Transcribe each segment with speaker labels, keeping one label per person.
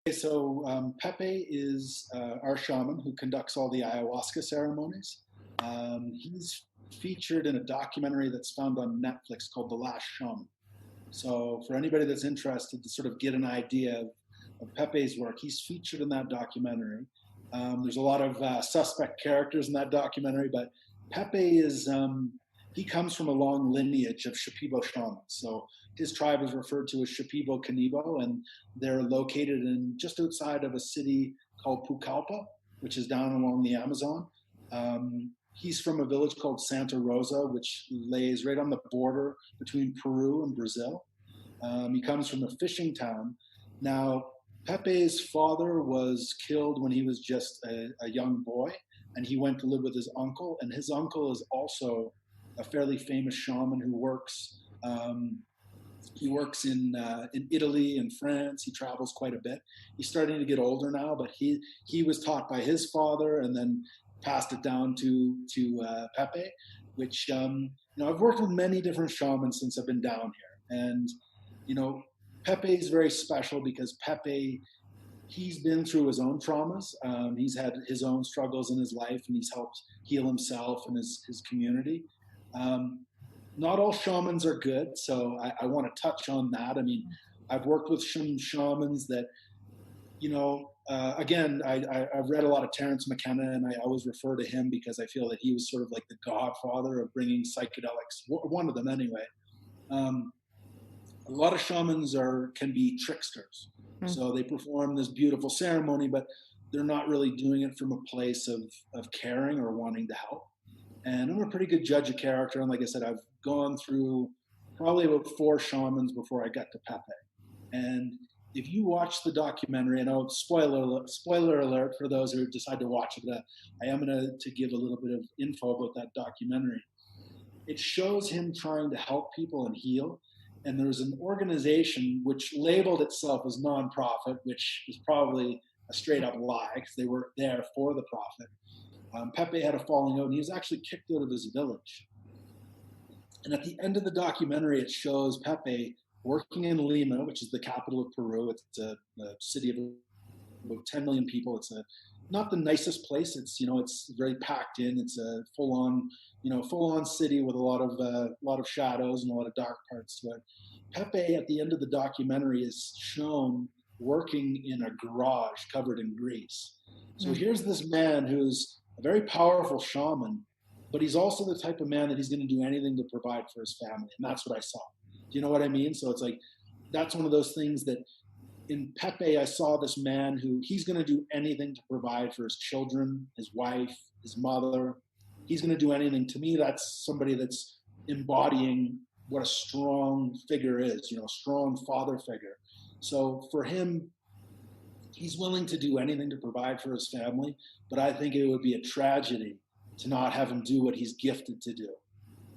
Speaker 1: Pepe is our shaman who conducts all the ayahuasca ceremonies. He's featured in a documentary that's found on Netflix called The Last Shaman. So for anybody that's interested to sort of get an idea of Pepe's work, he's featured in that documentary. There's a lot of suspect characters in that documentary, but Pepe is, he comes from a long lineage of Shipibo shamans. So his tribe is referred to as Shipibo Canibo, and they're located in just outside of a city called Pucallpa, which is down along the Amazon. He's from a village called Santa Rosa, which lays right on the border between Peru and Brazil. He comes from a fishing town. Now, Pepe's father was killed when he was just a young boy, and he went to live with his uncle. And his uncle is also a fairly famous shaman who works. He works in Italy and France. He travels quite a bit. He's starting to get older now, but he was taught by his father and then passed it down to Pepe, which I've worked with many different shamans since I've been down here, and Pepe is very special because Pepe, he's been through his own traumas. He's had his own struggles in his life, and he's helped heal himself and his community. Not all shamans are good, so I want to touch on that. I mean, I've worked with some shamans that, again, I've read a lot of Terence McKenna, and I always refer to him because I feel that he was sort of like the godfather of bringing psychedelics, one of them anyway. A lot of shamans can be tricksters. So they perform this beautiful ceremony, but they're not really doing it from a place of caring or wanting to help. And I'm a pretty good judge of character. And like I said, I've gone through probably about 4 shamans before I got to Pepe. And if you watch the documentary, and spoiler alert for those who decide to watch it, I am going to give a little bit of info about that documentary. It shows him trying to help people and heal. And there's an organization which labeled itself as nonprofit, which is probably a straight up lie because they were there for the profit. Pepe had a falling out, and he was actually kicked out of his village. And at the end of the documentary, it shows Pepe working in Lima, which is the capital of Peru. It's a city of about 10 million people. It's not the nicest place. It's very packed in. It's a full-on city with a lot of shadows and a lot of dark parts to it. Pepe, at the end of the documentary, is shown working in a garage covered in grease. So here's this man who's a very powerful shaman, but he's also the type of man that he's going to do anything to provide for his family. And that's what I saw. Do you know what I mean? So it's like, that's one of those things that in Pepe, I saw this man who he's going to do anything to provide for his children, his wife, his mother. He's going to do anything. To me, that's somebody that's embodying what a strong figure is, a strong father figure. So for him, he's willing to do anything to provide for his family, but I think it would be a tragedy to not have him do what he's gifted to do,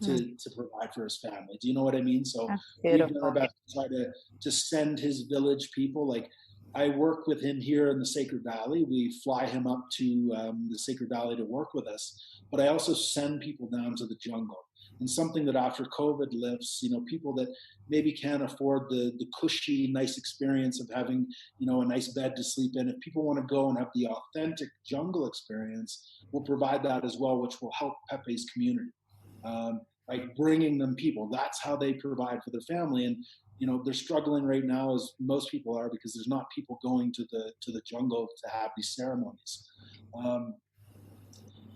Speaker 1: to provide for his family. Do you know what I mean? So we've done our best to try to send his village people. Like, I work with him here in the Sacred Valley. We fly him up to the Sacred Valley to work with us, but I also send people down to the jungle. And something that after COVID lifts, people that maybe can't afford the cushy, nice experience of having, a nice bed to sleep in. If people want to go and have the authentic jungle experience, we'll provide that as well, which will help Pepe's community. By bringing them people, that's how they provide for their family. And, they're struggling right now, as most people are, because there's not people going to the jungle to have these ceremonies.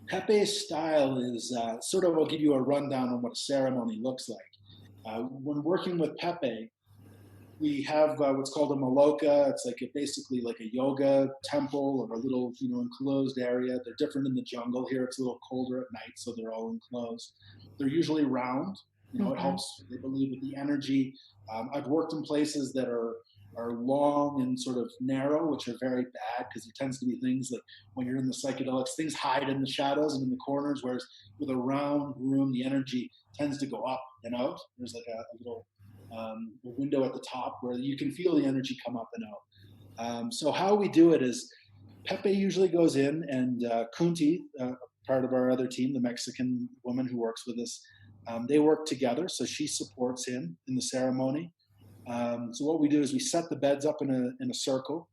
Speaker 1: Pepe's style is I'll give you a rundown on what a ceremony looks like. When working with Pepe, we have what's called a maloca. It's basically like a yoga temple or a little, enclosed area. They're different in the jungle. Here it's a little colder at night, so they're all enclosed. They're usually round. It helps, they believe, with the energy. I've worked in places that are long and sort of narrow, which are very bad because there tends to be things like when you're in the psychedelics, things hide in the shadows and in the corners, whereas with a round room, the energy tends to go up and out. There's like a little window at the top where you can feel the energy come up and out. So how we do it is Pepe usually goes in, and Kunti, part of our other team, the Mexican woman who works with us, they work together. So she supports him in the ceremony. So what we do is we set the beds up in a circle.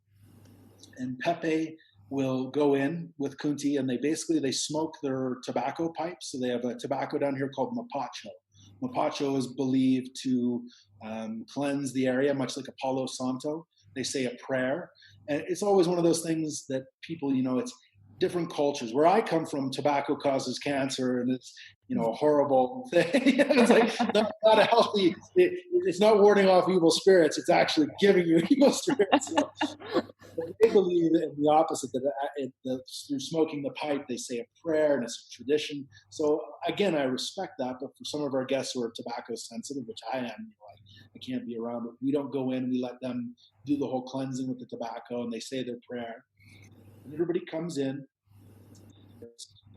Speaker 1: And Pepe will go in with Kunti, and they smoke their tobacco pipes. So they have a tobacco down here called mapacho. Mapacho is believed to cleanse the area, much like a Palo Santo. They say a prayer, and it's always one of those things that people, it's different cultures. Where I come from, tobacco causes cancer, and it's a horrible thing. It's like not a healthy. It's not warding off evil spirits. It's actually giving you evil spirits. But they believe in the opposite, that through smoking the pipe, they say a prayer, and it's a tradition. So again, I respect that, but for some of our guests who are tobacco sensitive, which I am, I can't be around, but we don't go in, we let them do the whole cleansing with the tobacco, and they say their prayer. And everybody comes in,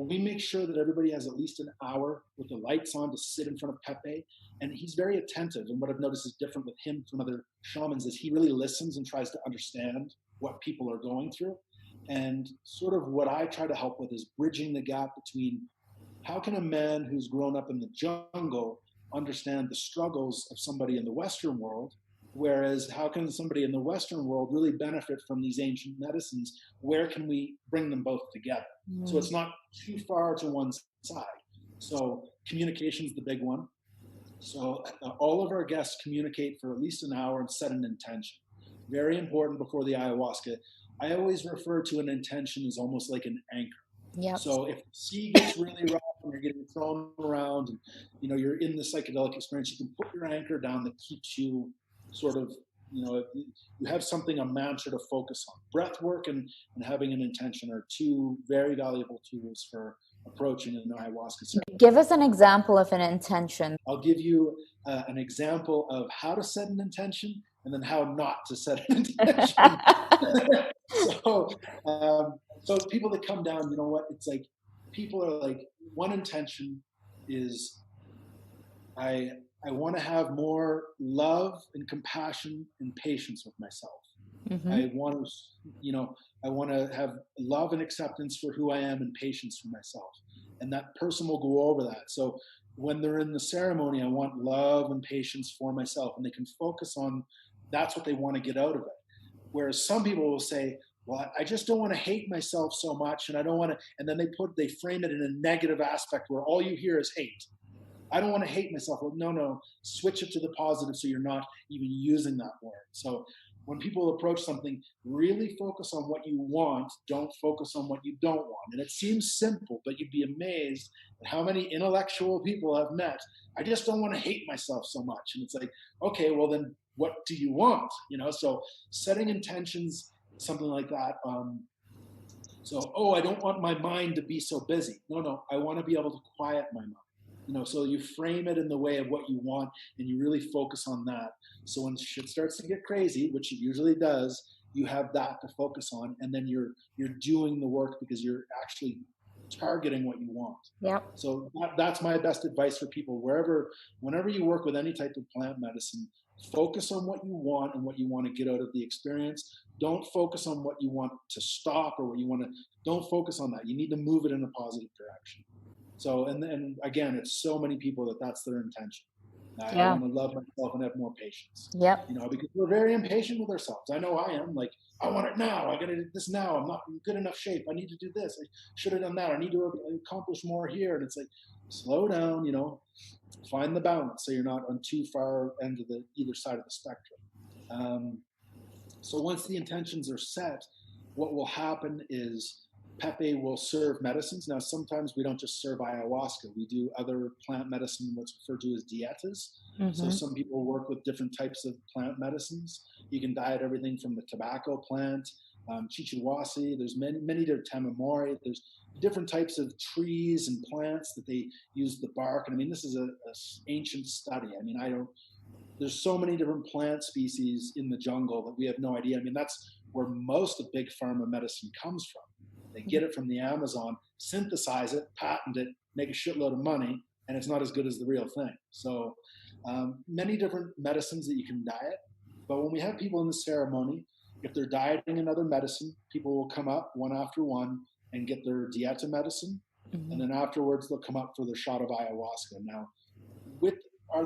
Speaker 1: and we make sure that everybody has at least an hour with the lights on to sit in front of Pepe. And he's very attentive. And what I've noticed is different with him from other shamans is he really listens and tries to understand what people are going through. And sort of what I try to help with is bridging the gap between how can a man who's grown up in the jungle understand the struggles of somebody in the Western world, whereas how can somebody in the Western world really benefit from these ancient medicines? Where can we bring them both together? So it's not too far to one side. So communication is the big one. So all of our guests communicate for at least an hour and set an intention. Very important before the ayahuasca. I always refer to an intention as almost like an anchor.
Speaker 2: Yep.
Speaker 1: So if the sea gets really rough and you're getting thrown around and you're in the psychedelic experience, you can put your anchor down that keeps you sort of, you have something, a mantra to focus on. Breath work and having an intention are two very valuable tools for approaching an ayahuasca ceremony.
Speaker 2: Give us an example of an intention.
Speaker 1: I'll give you an example of how to set an intention and then how not to set an intention. So people that come down, it's like people are like, one intention is I want to have more love and compassion and patience with myself. Mm-hmm. I want to have love and acceptance for who I am and patience for myself. And that person will go over that. So when they're in the ceremony, I want love and patience for myself, and they can focus on that's what they want to get out of it. Whereas some people will say, well, I just don't want to hate myself so much, and I don't want to, and then they frame it in a negative aspect where all you hear is hate. I don't want to hate myself. Well, no, switch it to the positive so you're not even using that word. So when people approach something, really focus on what you want. Don't focus on what you don't want. And it seems simple, but you'd be amazed at how many intellectual people I've met. I just don't want to hate myself so much. And it's like, okay, well then what do you want? So setting intentions, something like that. I don't want my mind to be so busy. No, I want to be able to quiet my mind. So you frame it in the way of what you want, and you really focus on that. So when shit starts to get crazy, which it usually does, you have that to focus on, and then you're doing the work because you're actually targeting what you want.
Speaker 2: Yeah.
Speaker 1: So that's my best advice for people. Whenever you work with any type of plant medicine, focus on what you want and what you want to get out of the experience. Don't focus on what you want to stop or what you want to. Don't focus on that. You need to move it in a positive direction. So, and again, it's so many people that's their intention. I want to love myself and have more patience.
Speaker 2: Yep.
Speaker 1: Because we're very impatient with ourselves. I know I am. Like, I want it now. I got to do this now. I'm not in good enough shape. I need to do this. I should have done that. I need to accomplish more here. And it's like, slow down, find the balance so you're not on too far end of either side of the spectrum. So once the intentions are set, what will happen is Pepe will serve medicines. Now, sometimes we don't just serve ayahuasca. We do other plant medicine, what's referred to as dietas. Mm-hmm. So some people work with different types of plant medicines. You can diet everything from the tobacco plant, chichuasi. There's many different tamamori. There's different types of trees and plants that they use the bark. And this is a ancient study. There's so many different plant species in the jungle that we have no idea. That's where most of big pharma medicine comes from. They get it from the Amazon, synthesize it, patent it, make a shitload of money, and it's not as good as the real thing. So many different medicines that you can diet. But when we have people in the ceremony, if they're dieting another medicine, people will come up one after one and get their dieta medicine. Mm-hmm. And then afterwards, they'll come up for their shot of ayahuasca. Now,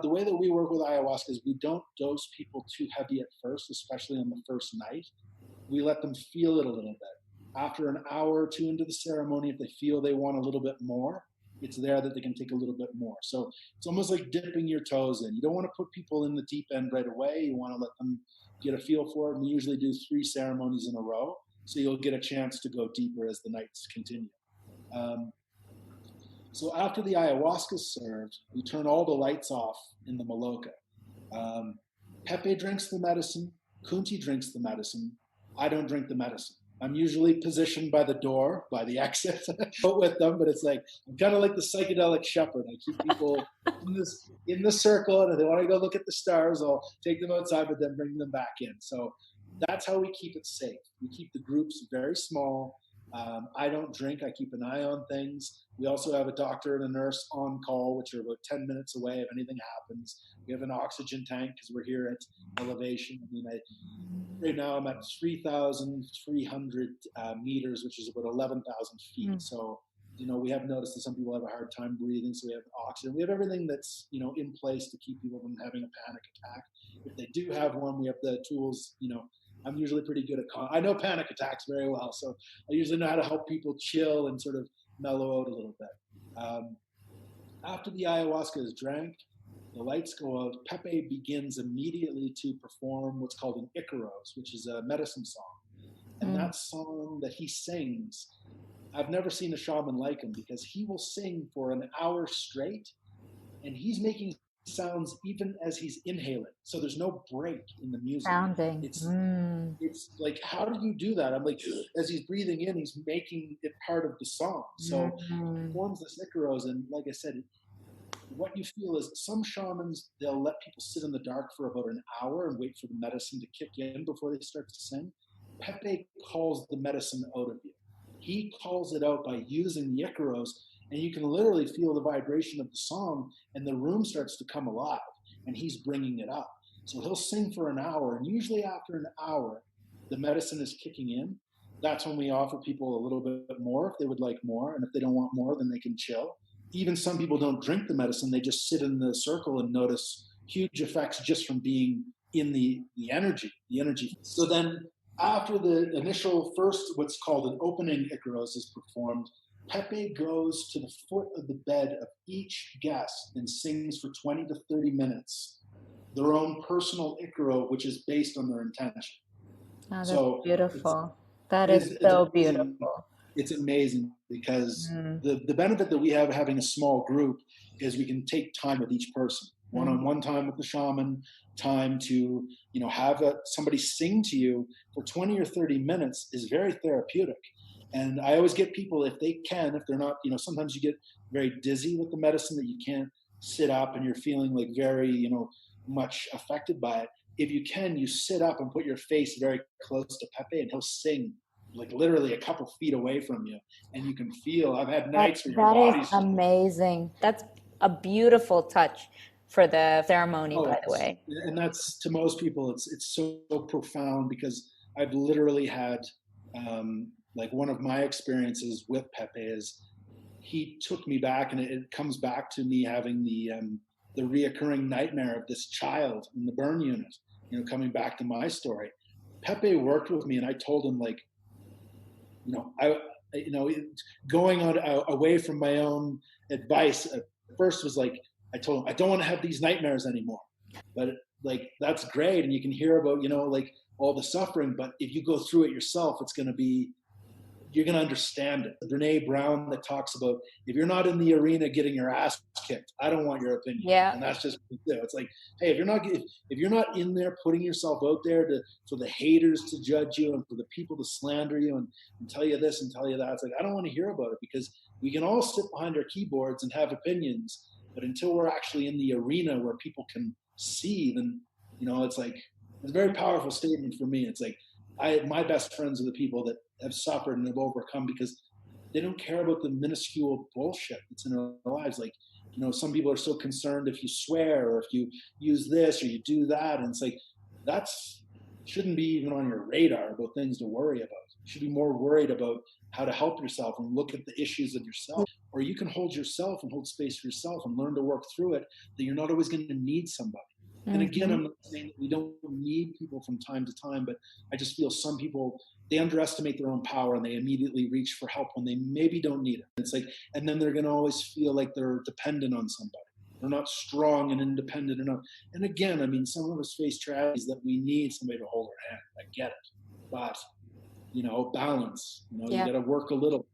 Speaker 1: the way that we work with ayahuasca is we don't dose people too heavy at first, especially on the first night. we let them feel it a little bit. After an hour or two into the ceremony, if they feel they want a little bit more, it's there that they can take a little bit more. So it's almost like dipping your toes in. You don't want to put people in the deep end right away. You want to let them get a feel for it. We usually do 3 ceremonies in a row, so you'll get a chance to go deeper as the nights continue. So after the ayahuasca is served, we turn all the lights off in the maloca. Pepe drinks the medicine. Kunti drinks the medicine. I don't drink the medicine. I'm usually positioned by the door, by the exit, with them. But it's like I'm kind of like the psychedelic shepherd. I keep people in the circle, and if they want to go look at the stars, I'll take them outside, but then bring them back in. So that's how we keep it safe. We keep the groups very small. I don't drink. I keep an eye on things. We also have a doctor and a nurse on call, which are about 10 minutes away if anything happens. We have an oxygen tank because we're here at elevation. I mean, right now I'm at 3,300 meters, which is about 11,000 feet. So, we have noticed that some people have a hard time breathing. So we have oxygen. We have everything that's, in place to keep people from having a panic attack. If they do have one, we have the tools, I'm usually pretty good at I know panic attacks very well, so I usually know how to help people chill and sort of mellow out a little bit. After the ayahuasca is drank, the lights go out. Pepe begins immediately to perform what's called an Icaros, which is a medicine song. And that song that he sings, I've never seen a shaman like him, because he will sing for an hour straight, and he's making sounds even as he's inhaling. So there's no break in the music.
Speaker 2: Sounding.
Speaker 1: It's like, how do you do that? I'm like, as he's breathing in, he's making it part of the song. So he forms this Icaros, and like I said, what you feel is some shamans, they'll let people sit in the dark for about an hour and wait for the medicine to kick in before they start to sing. Pepe calls the medicine out of you. He calls it out by using the Icaros, and you can literally feel the vibration of the song, and the room starts to come alive, and he's bringing it up. So he'll sing for an hour, and usually after an hour, the medicine is kicking in. That's when we offer people a little bit more if they would like more, and if they don't want more, then they can chill. Even some people don't drink the medicine, they just sit in the circle and notice huge effects just from being in the energy. So then after the initial first, what's called an opening Icaros is performed, Pepe goes to the foot of the bed of each guest and sings for 20 to 30 minutes their own personal Icaro, which is based on their intention.
Speaker 2: Oh, that's so beautiful. That is so beautiful.
Speaker 1: It's amazing because the benefit that we have having a small group is we can take time with each person, one-on-one time with the shaman, time to have somebody sing to you for 20 or 30 minutes is very therapeutic. And I always get people, if they can, if they're not, sometimes you get very dizzy with the medicine that you can't sit up and you're feeling like very, much affected by it. If you can, you sit up and put your face very close to Pepe, and he'll sing like literally a couple feet away from you, and you can feel. I've had nights where your body's
Speaker 2: that is amazing. That's a beautiful touch for the ceremony, by the way.
Speaker 1: And that's, to most people, it's so profound, because I've literally had like one of my experiences with Pepe is he took me back, and it comes back to me having the reoccurring nightmare of this child in the burn unit, coming back to my story. Pepe worked with me, and I told him, like, going on away from my own advice at first was like, I told him, I don't want to have these nightmares anymore. But like, that's great. And you can hear about, like all the suffering, but if you go through it yourself, you're going to understand it. Brene Brown that talks about, if you're not in the arena getting your ass kicked, I don't want your opinion.
Speaker 2: Yeah.
Speaker 1: And that's just, it's like, hey, if you're not in there putting yourself out there for the haters to judge you and for the people to slander you and tell you this and tell you that, it's like, I don't want to hear about it, because we can all sit behind our keyboards and have opinions, but until we're actually in the arena where people can see, then, it's like, it's a very powerful statement for me. It's like, my best friends are the people that have suffered and have overcome, because they don't care about the minuscule bullshit that's in their lives. Like, some people are so concerned if you swear or if you use this or you do that. And it's like, shouldn't be even on your radar about things to worry about. You should be more worried about how to help yourself and look at the issues of yourself. Or you can hold yourself and hold space for yourself and learn to work through it, that you're not always going to need somebody. And again, I'm not saying that we don't need people from time to time, but I just feel some people, they underestimate their own power and they immediately reach for help when they maybe don't need it. It's like, and then they're going to always feel like they're dependent on somebody. They're not strong and independent enough. And again, I mean, some of us face tragedies that we need somebody to hold our hand. I get it. But, balance, you got to work a little.